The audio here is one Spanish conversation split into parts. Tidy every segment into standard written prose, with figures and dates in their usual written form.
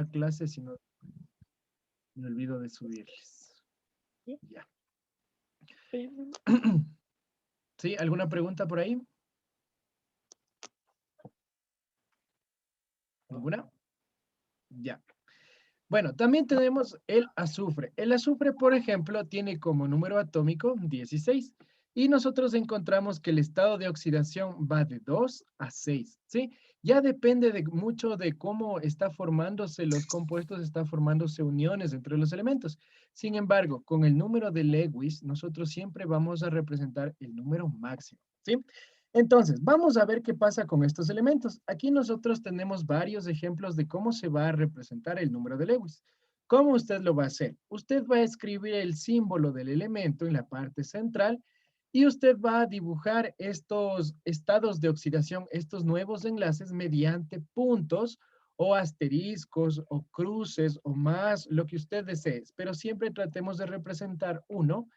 la clase, si no me olvido de subirles. Sí. Ya. ¿Sí? ¿Alguna pregunta por ahí? ¿Ninguna? Ya. Bueno, también tenemos el azufre. El azufre, por ejemplo, tiene como número atómico 16 y nosotros encontramos que el estado de oxidación va de 2 a 6, ¿sí? Ya depende de mucho de cómo está formándose los compuestos, está formándose uniones entre los elementos. Sin embargo, con el número de Lewis, nosotros siempre vamos a representar el número máximo, ¿sí? Entonces, vamos a ver qué pasa con estos elementos. Aquí nosotros tenemos varios ejemplos de cómo se va a representar el número de Lewis. ¿Cómo usted lo va a hacer? Usted va a escribir el símbolo del elemento en la parte central y usted va a dibujar estos estados de oxidación, estos nuevos enlaces mediante puntos o asteriscos o cruces o más, lo que usted desee. Pero siempre tratemos de representar uno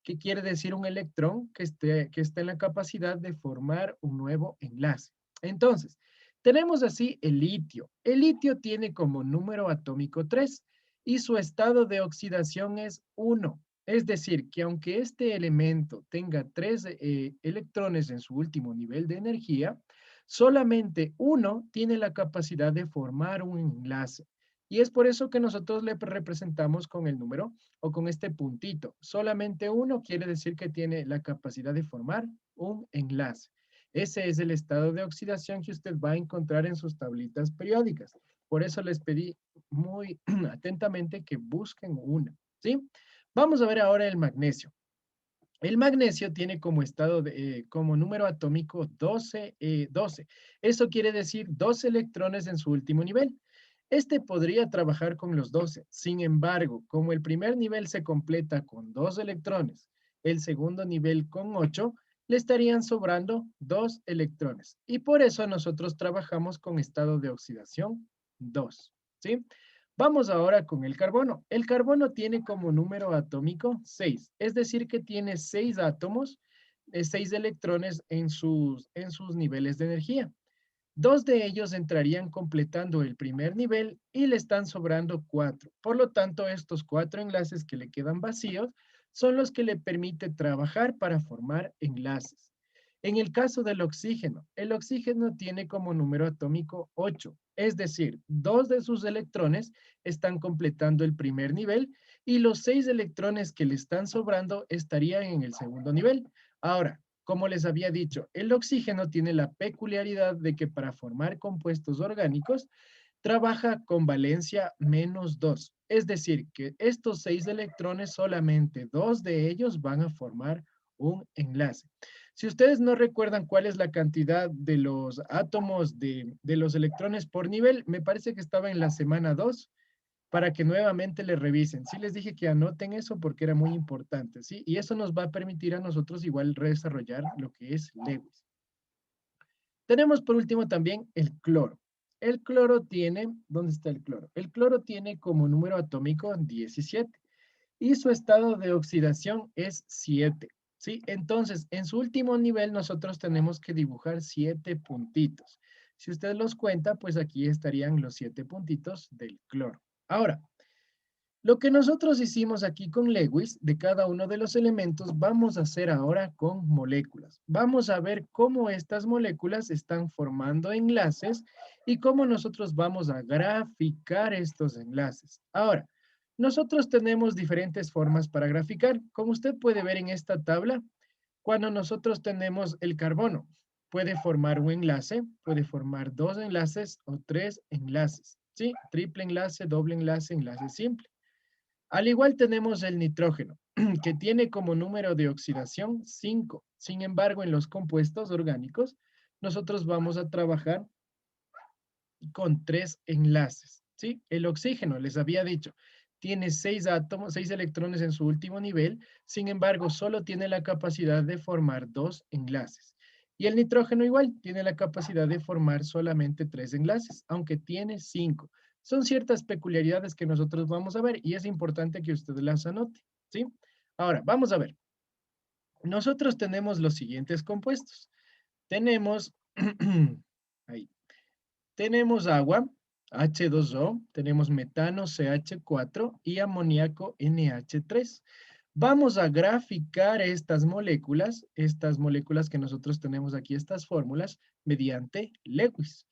que quiere decir un electrón que esté en la capacidad de formar un nuevo enlace. Entonces, tenemos así el litio. El litio tiene como número atómico 3 y su estado de oxidación es 1. Es decir, que aunque este elemento tenga 3 electrones en su último nivel de energía, solamente uno tiene la capacidad de formar un enlace. Y es por eso que nosotros le representamos con el número o con este puntito. Solamente uno quiere decir que tiene la capacidad de formar un enlace. Ese es el estado de oxidación que usted va a encontrar en sus tablitas periódicas. Por eso les pedí muy atentamente que busquen una, ¿sí? Vamos a ver ahora el magnesio. El magnesio tiene como estado, como número atómico 12. Eso quiere decir 12 electrones en su último nivel. Este podría trabajar con los 12. Sin embargo, como el primer nivel se completa con 2 electrones, el segundo nivel con 8, le estarían sobrando 2 electrones. Y por eso nosotros trabajamos con estado de oxidación 2. ¿Sí? Vamos ahora con el carbono. El carbono tiene como número atómico 6, es decir, que tiene 6 átomos, 6 electrones en sus niveles de energía. Dos de ellos entrarían completando el primer nivel y le están sobrando 4. Por lo tanto, estos 4 enlaces que le quedan vacíos son los que le permite trabajar para formar enlaces. En el caso del oxígeno, el oxígeno tiene como número atómico 8, es decir, 2 de sus electrones están completando el primer nivel y los 6 electrones que le están sobrando estarían en el segundo nivel. Ahora, como les había dicho, el oxígeno tiene la peculiaridad de que para formar compuestos orgánicos trabaja con valencia -2. Es decir, que estos 6 electrones, solamente 2 de ellos van a formar un enlace. Si ustedes no recuerdan cuál es la cantidad de los átomos de los electrones por nivel, me parece que estaba en la semana 2 para que nuevamente le revisen. Sí les dije que anoten eso porque era muy importante, ¿sí? Y eso nos va a permitir a nosotros igual desarrollar lo que es Lewis. Tenemos por último también el cloro. El cloro tiene, ¿dónde está el cloro? El cloro tiene como número atómico 17 y su estado de oxidación es 7, ¿sí? Entonces, en su último nivel nosotros tenemos que dibujar 7 puntitos. Si usted los cuenta, pues aquí estarían los 7 puntitos del cloro. Ahora, lo que nosotros hicimos aquí con Lewis, de cada uno de los elementos, vamos a hacer ahora con moléculas. Vamos a ver cómo estas moléculas están formando enlaces y cómo nosotros vamos a graficar estos enlaces. Ahora, nosotros tenemos diferentes formas para graficar. Como usted puede ver en esta tabla, cuando nosotros tenemos el carbono, puede formar un enlace, puede formar 2 enlaces o 3 enlaces, ¿sí? Triple enlace, doble enlace, enlace simple. Al igual tenemos el nitrógeno, que tiene como número de oxidación 5. Sin embargo, en los compuestos orgánicos, nosotros vamos a trabajar con 3 enlaces, ¿sí? El oxígeno, les había dicho, tiene 6 átomos, 6 electrones en su último nivel, sin embargo, solo tiene la capacidad de formar 2 enlaces. Y el nitrógeno igual, tiene la capacidad de formar solamente 3 enlaces, aunque tiene 5. Son ciertas peculiaridades que nosotros vamos a ver y es importante que usted las anote, ¿sí? Ahora, vamos a ver. Nosotros tenemos los siguientes compuestos. Tenemos, ahí, tenemos agua, H2O, tenemos metano CH4 y amoníaco NH3. Vamos a graficar estas moléculas que nosotros tenemos aquí, estas fórmulas, mediante Lewis.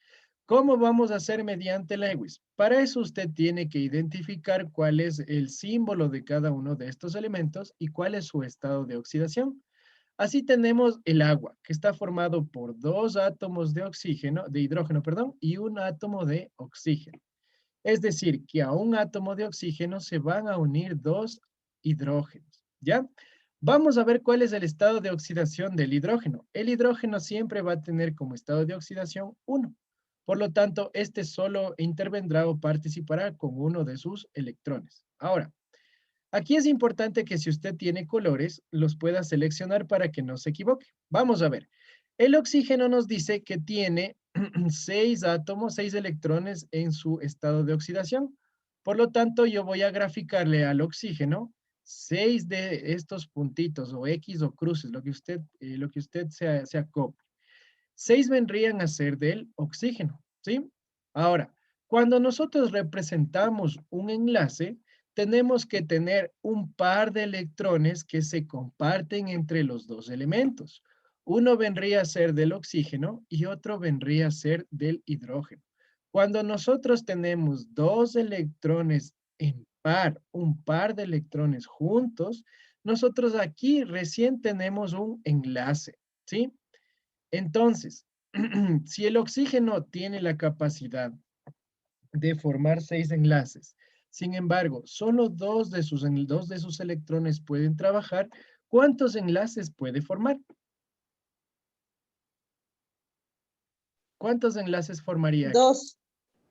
¿Cómo vamos a hacer mediante Lewis? Para eso usted tiene que identificar cuál es el símbolo de cada uno de estos elementos y cuál es su estado de oxidación. Así tenemos el agua, que está formado por dos átomos de oxígeno, de hidrógeno, perdón, y un átomo de oxígeno. Es decir, que a un átomo de oxígeno se van a unir dos hidrógenos, ¿ya? Vamos a ver cuál es el estado de oxidación del hidrógeno. El hidrógeno siempre va a tener como estado de oxidación 1. Por lo tanto, este solo intervendrá o participará con uno de sus electrones. Ahora, aquí es importante que si usted tiene colores, los pueda seleccionar para que no se equivoque. Vamos a ver. El oxígeno nos dice que tiene 6 átomos, 6 electrones en su estado de oxidación. Por lo tanto, yo voy a graficarle al oxígeno 6 de estos puntitos o X o cruces, lo que usted se acople. 6 vendrían a ser del oxígeno, ¿sí? Ahora, cuando nosotros representamos un enlace, tenemos que tener un par de electrones que se comparten entre los dos elementos. Uno vendría a ser del oxígeno y otro vendría a ser del hidrógeno. Cuando nosotros tenemos dos electrones en par, un par de electrones juntos, nosotros aquí recién tenemos un enlace, ¿sí? Entonces, si el oxígeno tiene la capacidad de formar 6 enlaces, sin embargo, solo dos de sus electrones pueden trabajar, ¿cuántos enlaces puede formar? ¿Cuántos enlaces formaría aquí? Dos.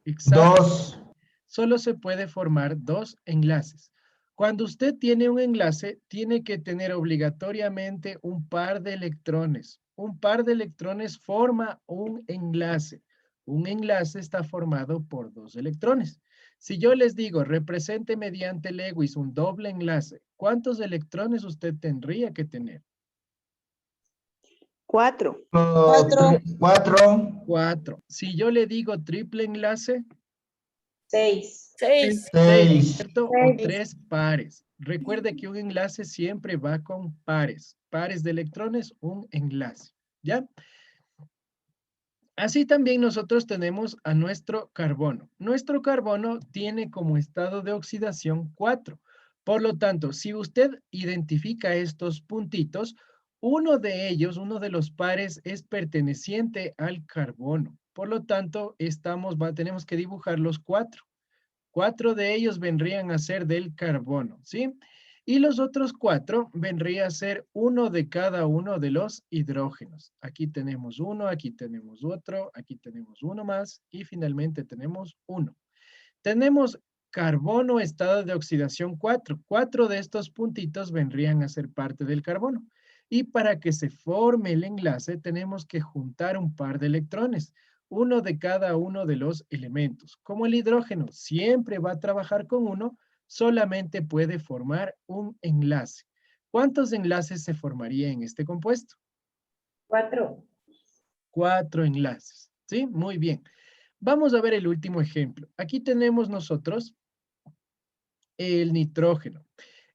Exacto. Dos. Solo se puede formar dos enlaces. Cuando usted tiene un enlace, tiene que tener obligatoriamente un par de electrones. Un par de electrones forma un enlace. Un enlace está formado por dos electrones. Si yo les digo, represente mediante Lewis un doble enlace, ¿cuántos electrones usted tendría que tener? 4. 4. 4. 4. Si yo le digo triple enlace, 6. 6. 6, 6. ¿cierto? O tres pares. Recuerde que un enlace siempre va con pares. Pares de electrones, un enlace. ¿Ya? Así también nosotros tenemos a nuestro carbono. Nuestro carbono tiene como estado de oxidación 4. Por lo tanto, si usted identifica estos puntitos, uno de ellos, uno de los pares, es perteneciente al carbono. Por lo tanto, tenemos que dibujar los 4. 4 de ellos vendrían a ser del carbono, ¿sí? Y los otros 4 vendría a ser uno de cada uno de los hidrógenos. Aquí tenemos uno, aquí tenemos otro, aquí tenemos uno más y finalmente tenemos uno. Tenemos carbono estado de oxidación 4. 4 de estos puntitos vendrían a ser parte del carbono. Y para que se forme el enlace tenemos que juntar un par de electrones, uno de cada uno de los elementos. Como el hidrógeno siempre va a trabajar con uno, solamente puede formar un enlace. ¿Cuántos enlaces se formaría en este compuesto? 4. 4 enlaces. ¿Sí? Muy bien. Vamos a ver el último ejemplo. Aquí tenemos nosotros el nitrógeno.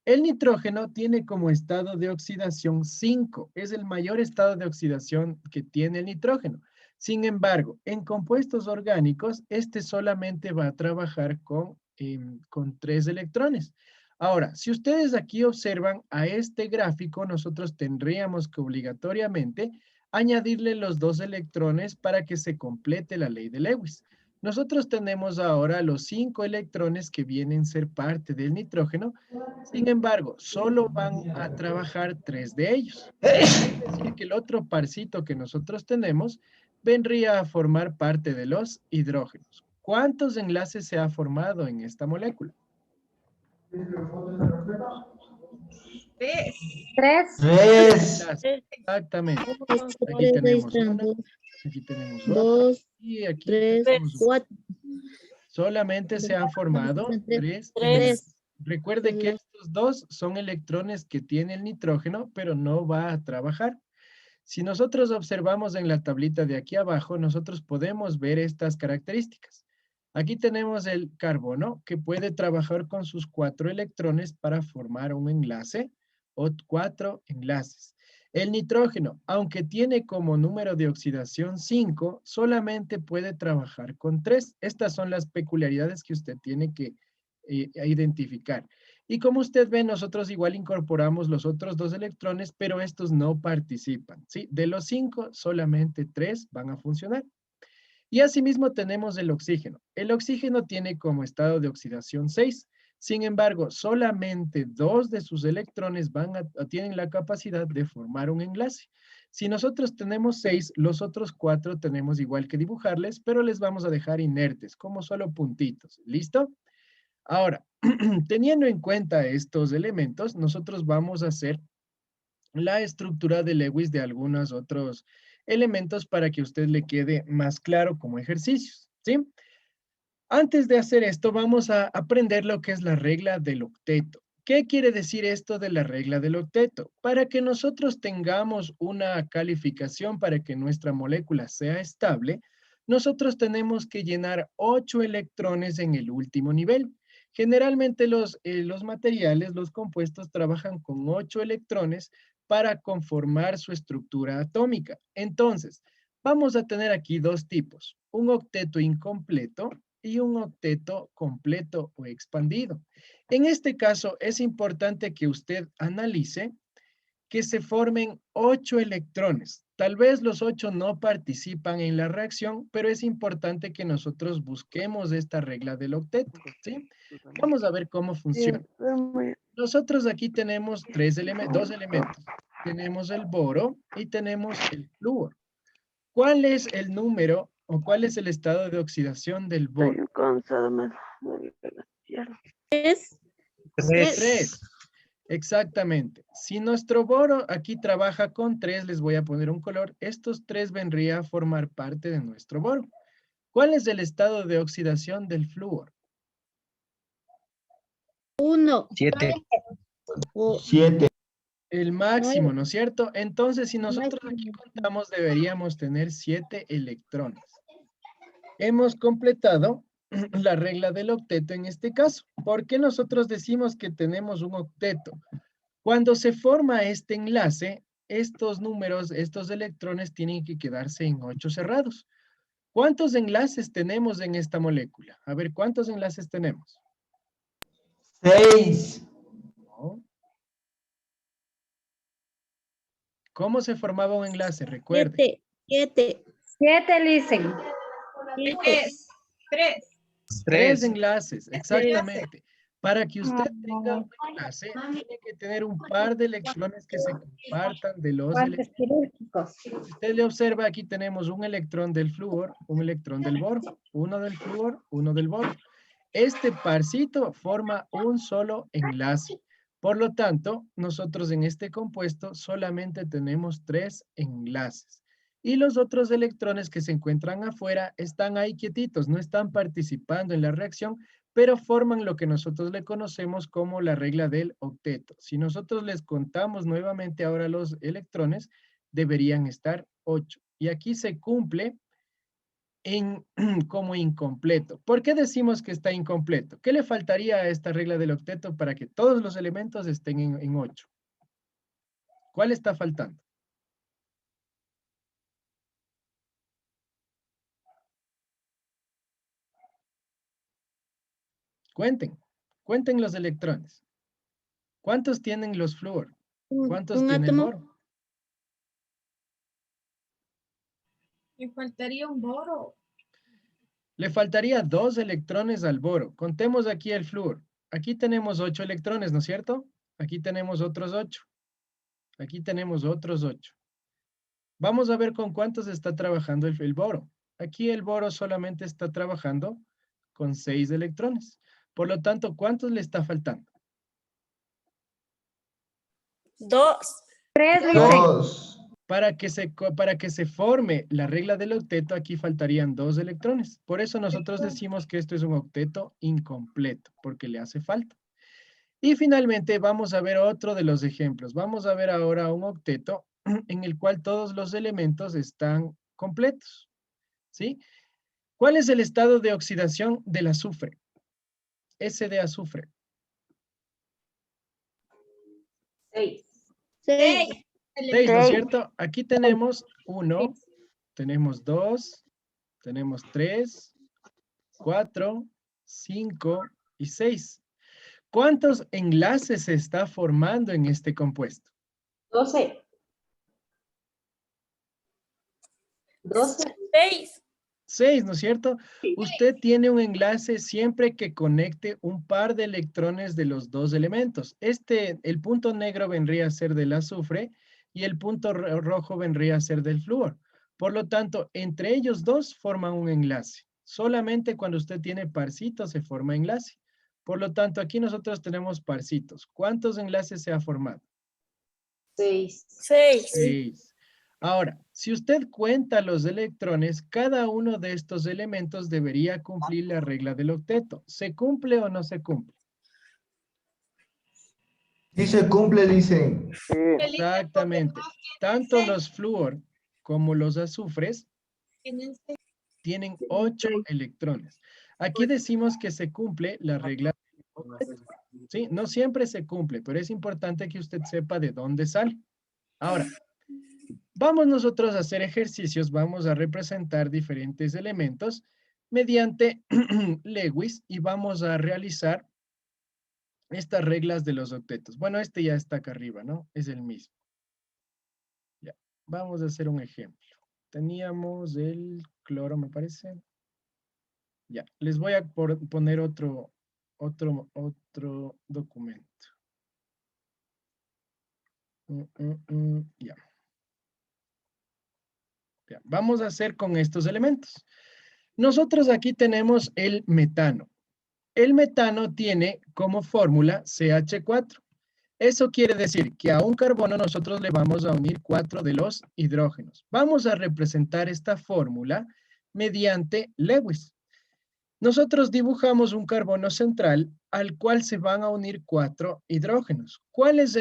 El nitrógeno tiene como estado de oxidación 5. Es el mayor estado de oxidación que tiene el nitrógeno. Sin embargo, en compuestos orgánicos, este solamente va a trabajar con 3 electrones. Ahora, si ustedes aquí observan a este gráfico, nosotros tendríamos que obligatoriamente añadirle los 2 electrones para que se complete la ley de Lewis. Nosotros tenemos ahora los 5 electrones que vienen a ser parte del nitrógeno. Sin embargo, solo van a trabajar 3 de ellos. Es decir, que el otro parcito que nosotros tenemos vendría a formar parte de los hidrógenos. ¿Cuántos enlaces se ha formado en esta molécula? 3. 3. Exactamente. Aquí 3, tenemos uno, aquí tenemos otro 2, y aquí 3, tenemos uno. 4. Solamente se han formado 3 3. Recuerde que estos dos son electrones que tiene el nitrógeno, pero no va a trabajar. Si nosotros observamos en la tablita de aquí abajo, nosotros podemos ver estas características. Aquí tenemos el carbono que puede trabajar con sus 4 electrones para formar un enlace o 4 enlaces. El nitrógeno, aunque tiene como número de oxidación 5, solamente puede trabajar con 3. Estas son las peculiaridades que usted tiene que identificar. Y como usted ve, nosotros igual incorporamos los otros 2 electrones, pero estos no participan, ¿sí? De los 5, solamente 3 van a funcionar. Y asimismo tenemos el oxígeno. El oxígeno tiene como estado de oxidación 6. Sin embargo, solamente 2 de sus electrones tienen la capacidad de formar un enlace. Si nosotros tenemos 6, los otros 4 tenemos igual que dibujarles, pero les vamos a dejar inertes, como solo puntitos. ¿Listo? Ahora, teniendo en cuenta estos elementos, nosotros vamos a hacer la estructura de Lewis de algunos otros elementos para que a usted le quede más claro como ejercicios, ¿sí? Antes de hacer esto, vamos a aprender lo que es la regla del octeto. ¿Qué quiere decir esto de la regla del octeto? Para que nosotros tengamos una calificación para que nuestra molécula sea estable, nosotros tenemos que llenar 8 electrones en el último nivel. Generalmente los materiales, los compuestos, trabajan con 8 electrones para conformar su estructura atómica. Entonces, vamos a tener aquí dos tipos, un octeto incompleto y un octeto completo o expandido. En este caso, es importante que usted analice que se formen 8 electrones. Tal vez los 8 no participan en la reacción, pero es importante que nosotros busquemos esta regla del octeto, ¿sí? Vamos a ver cómo funciona. Nosotros aquí tenemos dos elementos. Tenemos el boro y tenemos el flúor. ¿Cuál es el número o cuál es el estado de oxidación del boro? Es 3. Exactamente. Si nuestro boro aquí trabaja con 3, les voy a poner un color. Estos 3 vendrían a formar parte de nuestro boro. ¿Cuál es el estado de oxidación del flúor? 1. 7. 7. El máximo, ¿no es cierto? Entonces, si nosotros aquí Máximo. contamos, deberíamos tener 7 electrones. Hemos completado la regla del octeto en este caso. ¿Por qué nosotros decimos que tenemos un octeto? Cuando se forma este enlace, estos números, estos electrones tienen que quedarse en 8 cerrados. ¿Cuántos enlaces tenemos en esta molécula? A ver, ¿cuántos enlaces tenemos? 6. ¿No? ¿Cómo se formaba un enlace? Recuerde. 7. 7, listen. 3 enlaces, exactamente. Para que usted tenga un enlace, tiene que tener un par de electrones que se compartan de los Guantes electrones. quirúrgicos. Si usted le observa, aquí tenemos un electrón del flúor, un electrón del boro, uno del flúor, uno del boro. Este parcito forma un solo enlace. Por lo tanto, nosotros en este compuesto solamente tenemos 3 enlaces. Y los otros electrones que se encuentran afuera están ahí quietitos, no están participando en la reacción, pero forman lo que nosotros le conocemos como la regla del octeto. Si nosotros les contamos nuevamente ahora los electrones, deberían estar 8. Y aquí se cumple como incompleto. ¿Por qué decimos que está incompleto? ¿Qué le faltaría a esta regla del octeto para que todos los elementos estén en 8? ¿Cuál está faltando? Cuenten los electrones. ¿Cuántos tienen los flúor? ¿Cuántos Un tiene el átomo. boro? Me faltaría un boro. Le faltaría 2 electrones al boro. Contemos aquí el flúor. Aquí tenemos 8 electrones, ¿no es cierto? Aquí tenemos otros 8. Aquí tenemos otros 8. Vamos a ver con cuántos está trabajando el boro. Aquí el boro solamente está trabajando con 6 electrones. Por lo tanto, ¿cuántos le está faltando? 2. 3, listen. 2. Para que se forme la regla del octeto, aquí faltarían 2 electrones. Por eso nosotros decimos que esto es un octeto incompleto, porque le hace falta. Y finalmente vamos a ver otro de los ejemplos. Vamos a ver ahora un octeto en el cual todos los elementos están completos, ¿sí? ¿Cuál es el estado de oxidación del azufre? S de azufre. 6. 6. 6, ¿no es cierto? Aquí tenemos 1, tenemos 2, tenemos 3, 4, 5 y 6. ¿Cuántos enlaces se está formando en este compuesto? 12. 12. 6. 6, ¿no es cierto? Usted tiene un enlace siempre que conecte un par de electrones de los dos elementos. El punto negro vendría a ser del azufre y el punto rojo vendría a ser del flúor. Por lo tanto, entre ellos dos forman un enlace. Solamente cuando usted tiene parcitos se forma enlace. Por lo tanto, aquí nosotros tenemos parcitos. ¿Cuántos enlaces se ha formado? 6. 6. 6. Ahora, si usted cuenta los electrones, cada uno de estos elementos debería cumplir la regla del octeto. ¿Se cumple o no se cumple? Sí se cumple, dicen. Exactamente. Tanto los flúor como los azufres tienen 8 electrones. Aquí decimos que se cumple la regla del octeto. ¿Sí? No siempre se cumple, pero es importante que usted sepa de dónde sale. Ahora, vamos nosotros a hacer ejercicios, vamos a representar diferentes elementos mediante Lewis y vamos a realizar estas reglas de los octetos. Bueno, este ya está acá arriba, ¿no? Es el mismo. Ya, vamos a hacer un ejemplo. Teníamos el cloro, me parece. Ya, les voy a poner otro documento. Ya. Ya, vamos a hacer con estos elementos. Nosotros aquí tenemos el metano. El metano tiene como fórmula CH4. Eso quiere decir que a un carbono nosotros le vamos a unir 4 de los hidrógenos. Vamos a representar esta fórmula mediante Lewis. Nosotros dibujamos un carbono central al cual se van a unir 4 hidrógenos. ¿Cuál es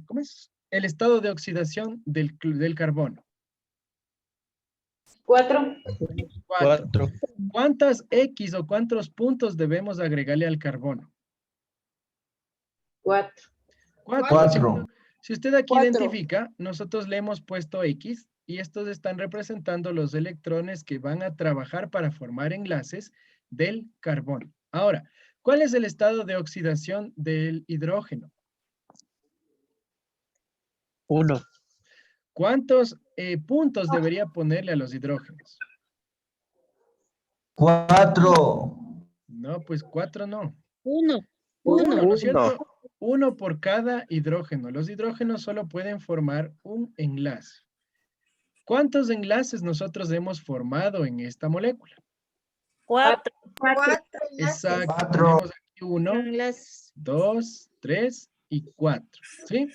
¿cómo es? El estado de oxidación del carbono? 4. 4. ¿Cuántas X o cuántos puntos debemos agregarle al carbono? 4. 4. Si usted aquí 4. identifica, nosotros le hemos puesto X y estos están representando los electrones que van a trabajar para formar enlaces del carbono. Ahora, ¿cuál es el estado de oxidación del hidrógeno? 1. ¿Cuántos puntos debería ponerle a los hidrógenos? 4. No, pues 4 no. 1. 1, 1. ¿no es cierto? 1 por cada hidrógeno. Los hidrógenos solo pueden formar un enlace. ¿Cuántos enlaces nosotros hemos formado en esta molécula? 4. 4. Exacto. 4. Tenemos aquí 1, Las 2, 3 y 4. ¿Sí?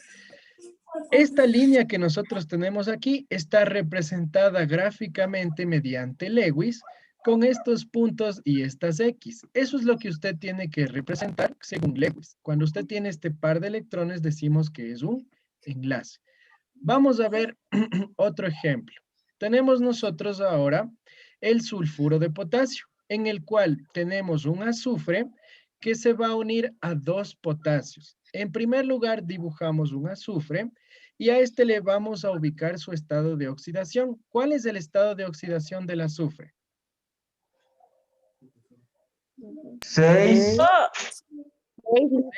Esta línea que nosotros tenemos aquí está representada gráficamente mediante Lewis con estos puntos y estas X. Eso es lo que usted tiene que representar según Lewis. Cuando usted tiene este par de electrones decimos que es un enlace. Vamos a ver otro ejemplo. Tenemos nosotros ahora el sulfuro de potasio, en el cual tenemos un azufre que se va a unir a 2 potasios. En primer lugar, dibujamos un azufre y a este le vamos a ubicar su estado de oxidación. ¿Cuál es el estado de oxidación del azufre? 6.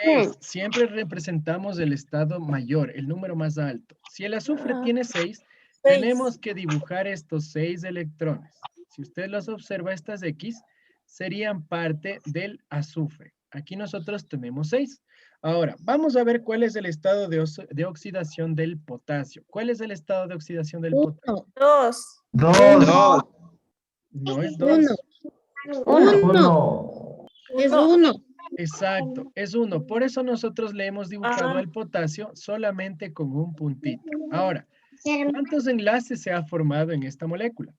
6. Siempre representamos el estado mayor, el número más alto. Si el azufre tiene 6, tenemos que dibujar estos 6 electrones. Si usted los observa, estas X serían parte del azufre. Aquí nosotros tenemos 6. Ahora, vamos a ver cuál es el estado de oxidación del potasio. ¿Cuál es el estado de oxidación del potasio? 2. 2. No es 2. 1. Es 1. Exacto, es 1. Por eso nosotros le hemos dibujado Ajá. al potasio solamente con un puntito. Ahora, ¿cuántos enlaces se ha formado en esta molécula?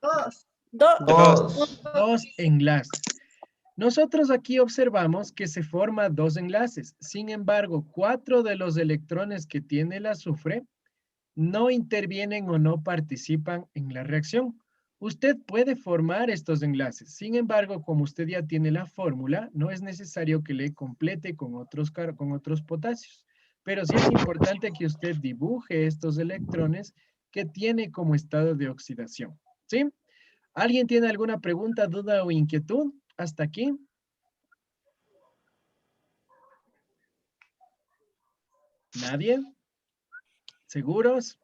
2. 2. 2 enlaces. Nosotros aquí observamos que se forman 2 enlaces. Sin embargo, 4 de los electrones que tiene el azufre no intervienen o no participan en la reacción. Usted puede formar estos enlaces. Sin embargo, como usted ya tiene la fórmula, no es necesario que le complete con otros potasios. Pero sí es importante que usted dibuje estos electrones que tiene como estado de oxidación. ¿Sí? ¿Alguien tiene alguna pregunta, duda o inquietud hasta aquí? ¿Nadie? ¿Seguros?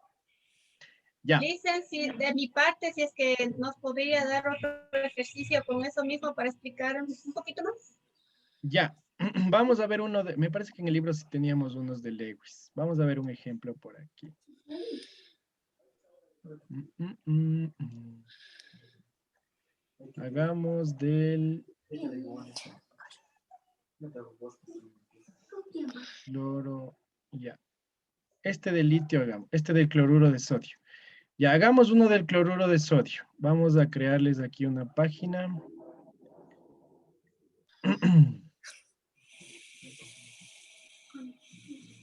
Ya. Dicen, si de mi parte, si es que nos podría dar otro ejercicio con eso mismo para explicar un poquito más. Ya, vamos a ver uno de, me parece que en el libro sí teníamos unos de Lewis. Vamos a ver un ejemplo por aquí. Hagamos del cloro, ya. Este del litio hagamos, este del cloruro de sodio. Ya, hagamos uno del cloruro de sodio. Vamos a crearles aquí una página.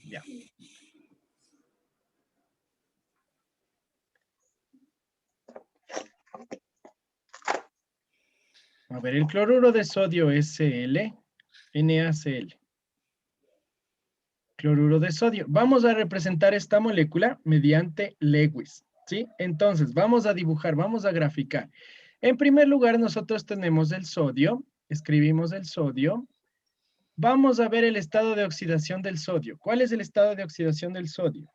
Ya. A ver, el cloruro de sodio Sl, NaCl. Cloruro de sodio. Vamos a representar esta molécula mediante Lewis, ¿sí? Entonces, vamos a dibujar, vamos a graficar. En primer lugar, nosotros tenemos el sodio. Escribimos el sodio. Vamos a ver el estado de oxidación del sodio. ¿Cuál es el estado de oxidación del sodio?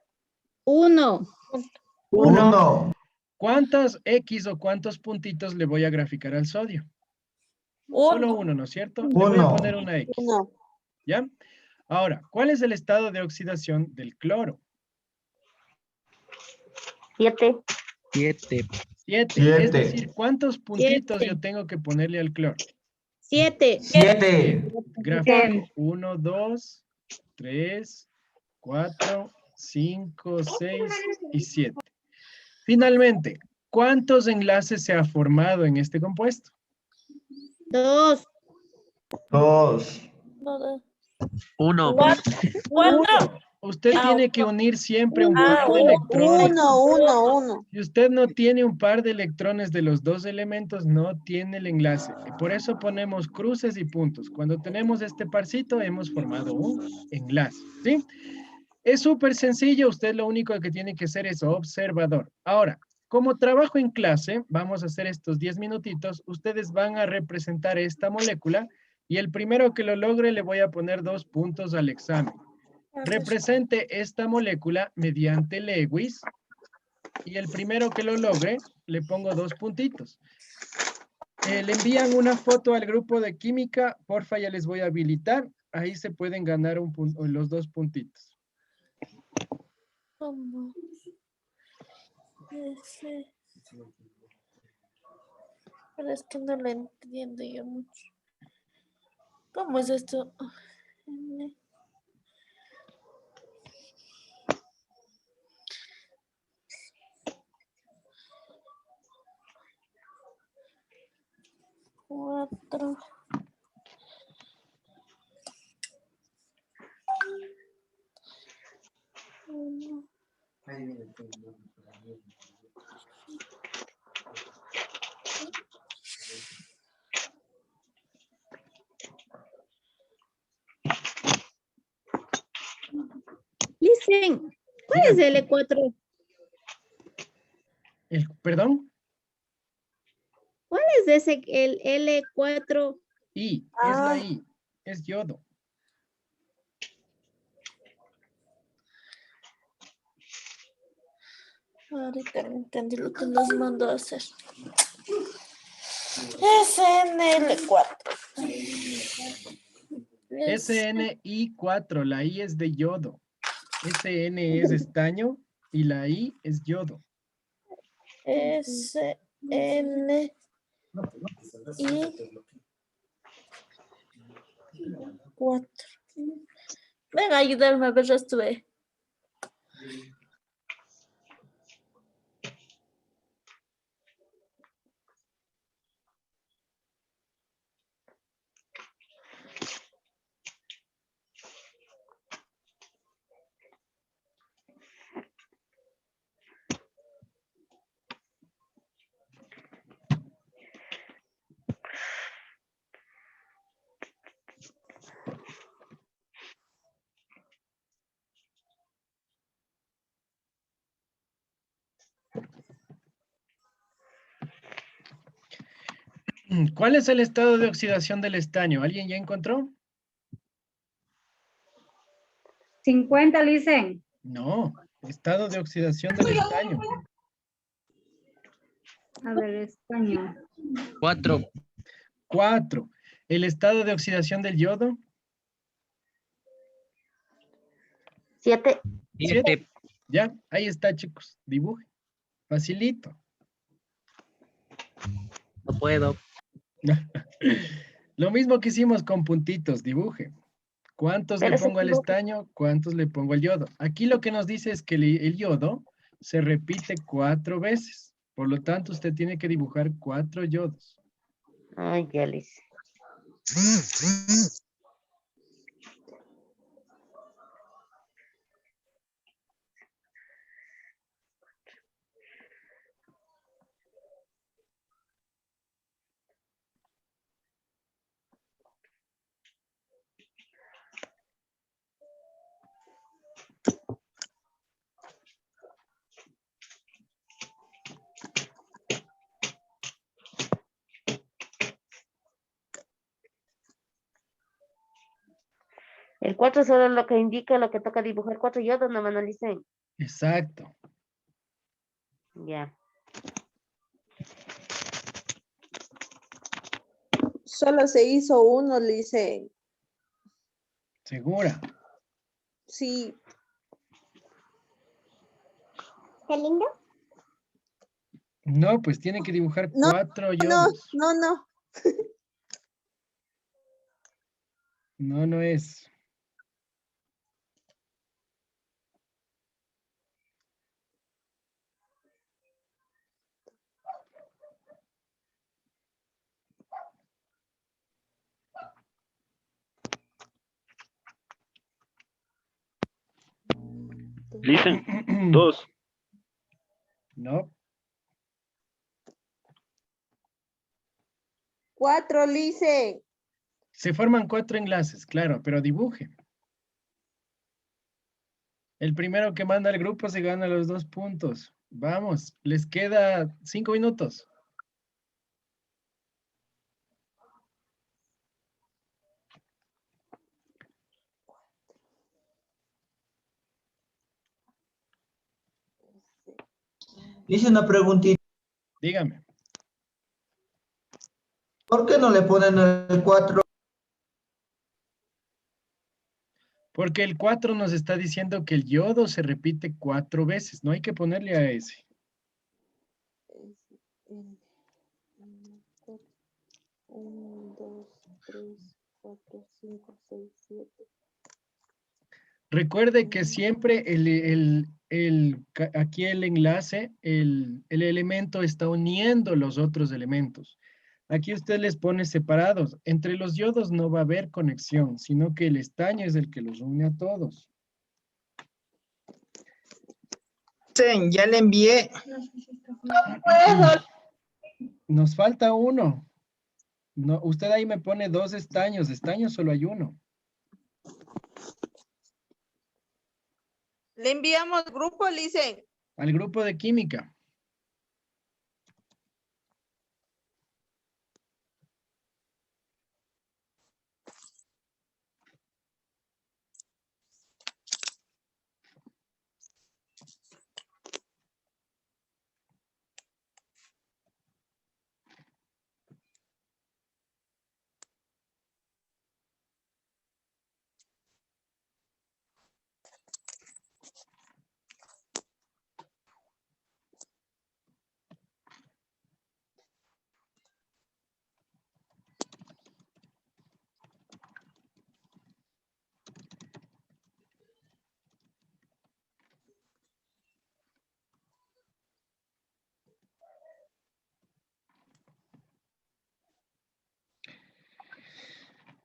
1. 1. ¿Cuántos X o cuántos puntitos le voy a graficar al sodio? Solo uno, ¿no es cierto? Le voy a Uno. poner una X. ¿Ya? Ahora, ¿cuál es el estado de oxidación del cloro? 7. 7. Es 7. decir, ¿cuántos puntitos 7. yo tengo que ponerle al cloro? 7. 7. Grafico 1, 2, 3, 4, 5, 6 y 7. Finalmente, ¿cuántos enlaces se ha formado en este compuesto? 2. 2. 1. 1. Usted tiene que unir siempre un par de electrones. 1. Si usted no tiene un par de electrones de los dos elementos, no tiene el enlace. Por eso ponemos cruces y puntos. Cuando tenemos este parcito, hemos formado un enlace, ¿sí? Es súper sencillo. Usted lo único que tiene que hacer es observador. Ahora, como trabajo en clase, vamos a hacer estos 10 minutitos. Ustedes van a representar esta molécula y el primero que lo logre le voy a poner 2 puntos al examen. Represente esta molécula mediante Lewis. Y el primero que lo logre, le pongo 2 puntitos. Le envían una foto al grupo de química. Porfa, ya les voy a habilitar. Ahí se pueden ganar los 2 puntitos. Pero es que no lo entiendo yo mucho. ¿Cómo es esto? Cuatro. Uno. Listen, ¿cuál es L4? ¿Perdón? ¿Cuál es ese, el L4? I, es la I, es yodo. Ahorita no entendí lo que nos mandó a hacer. SNL4. SNI4, la I es de yodo. SN es estaño y la I es yodo. SNI4. Ven a ayudarme a ver esto. ¿Cuál es el estado de oxidación del estaño? ¿Alguien ya encontró? 50, Licen. No, estado de oxidación del estaño. A ver, estaño. 4. 4. ¿El estado de oxidación del yodo? 7. 7. Ya, ahí está, chicos. Dibuje. Facilito. No puedo. Lo mismo que hicimos con puntitos, dibuje. ¿Cuántos le pongo al estaño? ¿Cuántos le pongo al yodo? Aquí lo que nos dice es que el yodo se repite 4 veces. Por lo tanto, usted tiene que dibujar 4 yodos. Ay, ya le hice. El 4 solo lo que indica lo que toca dibujar 4 yodos, no me analicen. Exacto. Ya. Solo se hizo uno, Lice. ¿Segura? Sí. ¿Qué lindo? No, pues tiene que dibujar No, 4 No, yodos. no. No, no es. Listen, 2. No, 4, Lice. se forman 4 enlaces, claro, pero dibuje. El primero que manda al grupo se gana los 2 puntos. Vamos, les queda 5 minutos. Hice una preguntita. Dígame. ¿Por qué no le ponen el 4? Porque el 4 nos está diciendo que el yodo se repite 4 veces. No hay que ponerle a ese. 1, 2, 3, 4, 5, 6, 7. Recuerde que siempre aquí el enlace, el elemento está uniendo los otros elementos. Aquí usted les pone separados. Entre los yodos no va a haber conexión, sino que el estaño es el que los une a todos. Ya le envié. Nos falta uno. No, usted ahí me pone 2 estaños. Estaños solo hay uno. Le enviamos grupo, Lice. Al grupo de química.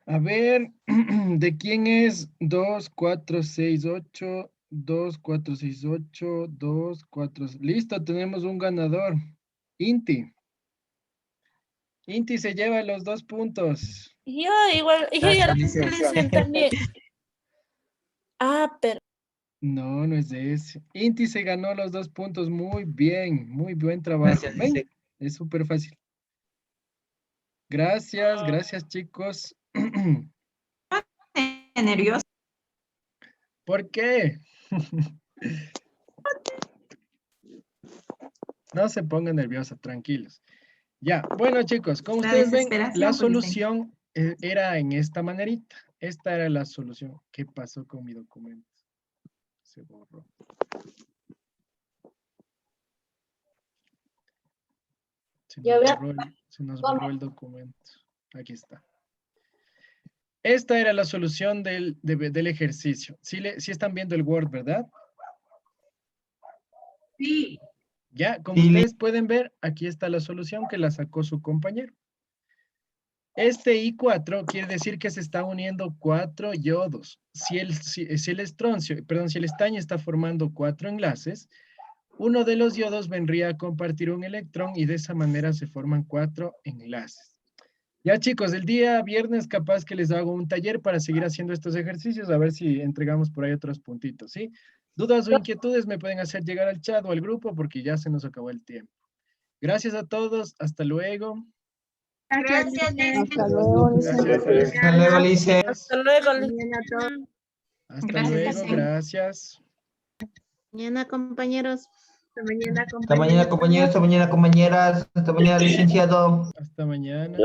A ver, ¿de quién es 2, 4, 6, 8? 2, 4, 6, 8, 2, 4. Listo, tenemos un ganador. Inti. Inti se lleva los 2 puntos. Yo igual, yo ya lo hice también. Ah, pero No, no es de ese. Inti se ganó los 2 puntos. Muy bien, muy buen trabajo. Gracias, ¿Ven? dice. Es súper fácil. Gracias, gracias chicos. Nervioso. ¿Por qué? No se pongan nerviosos, tranquilos. Ya, bueno chicos, como La ustedes ven, desesperación, la pues, solución era en esta manerita. Esta era la solución. ¿Qué pasó con mi documento? Se borró. Se nos borró el documento. Aquí está. Esta era la solución del ejercicio. Sí están viendo el Word, ¿verdad? Sí. Ya, como ustedes pueden ver, aquí está la solución que la sacó su compañero. Este I4 quiere decir que se están uniendo 4 yodos. Si el estroncio, perdón, si el estaño está formando 4 enlaces, uno de los yodos vendría a compartir un electrón y de esa manera se forman 4 enlaces. Ya chicos, el día viernes capaz que les hago un taller para seguir haciendo estos ejercicios, a ver si entregamos por ahí otros puntitos, ¿sí? Dudas o inquietudes me pueden hacer llegar al chat o al grupo porque ya se nos acabó el tiempo. Gracias a todos, hasta luego. Gracias, Hasta luego, Gracias. Hasta luego, Lice. Hasta luego. Hasta Gracias, luego, Lice. gracias. Mañana, compañeros. Hasta mañana, compañeros. Hasta mañana, compañeras. Hasta mañana, licenciado. Hasta mañana.